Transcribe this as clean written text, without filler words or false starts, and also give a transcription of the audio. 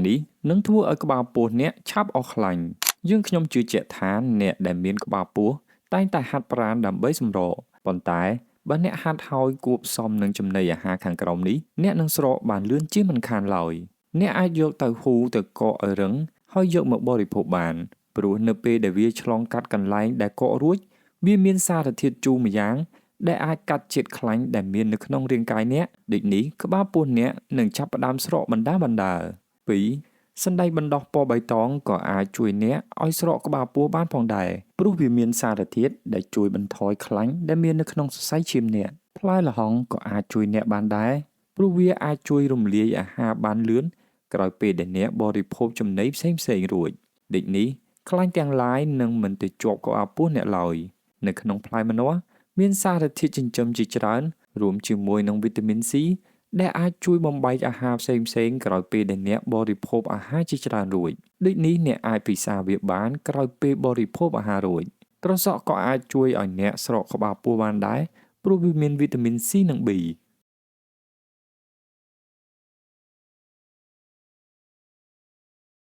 នេះនឹងធ្វើឲ្យក្បាលពោះអ្នកឆាប់អស់ខ្លាញ់យើងខ្ញុំជឿជាក់ថាអ្នកដែលមានក្បាលពោះតែងតែហាត់ប្រាណដើម្បីសម្រកប៉ុន្តែបើអ្នកហាត់ហើយគួបផ្សំនឹងចំណីអាហារខាងក្រោមនេះអ្នកនឹងស្រកបានលឿនជាងមិនខានឡើយអ្នកអាចយកទៅហ៊ូទៅកកឲ្យរឹងហើយយកមកបរិភោគបានព្រោះនៅពេលដែលវាឆ្លងកាត់កន្លែងដែលកករួចវាមានសារធាតុជូរម្យ៉ាងដែលអាចកាត់ជាតិខ្លាញ់ដែលមាននៅក្នុងរាងកាយអ្នកដូចនេះក្បាលពោះអ្នកនឹងចាប់ផ្ដើមស្រកបណ្ដា2សណ្ដែកបណ្ដោះពណ៌បៃតងក៏អាចជួយអ្នកឲ្យស្រកក្បាលពោះបានផងដែរព្រោះវាមានសារធាតុដែលជួយបន្ថយខ្លាញ់ដែលមាននៅក្នុងសរសៃឈាមអ្នកផ្លែល្ហុងក៏អាចជួយអ្នកបានដែរព្រោះវាអាចជួយរំលាយអាហារបានលឿនក្រោយពេលដែលអ្នកបរិភោគចំណីផ្សេងៗរួចដូចនេះខ្លាញ់ទាំងឡាយនឹងមិនទៅជាប់ក្បាលពោះអ្នកឡើយនៅក្នុងផ្លែម្នាស់មានសារធាតុចិញ្ចឹមជាច្រើនរួមជាមួយនឹងវីតាមីន C ដែលអាចជួយបំបែកអាហារផ្សេងៗក្រោយពេលដែលអ្នកបរិភោគអាហារជាច្រើនរួចដូចនេះអ្នកអាចពិសាវាបានក្រោយពេលបរិភោគអាហាររួចត្រសក់ក៏អាចជួយឲ្យអ្នកស្រកក្បាលពោះបានដែរព្រោះវាមានវីតាមីន C និង B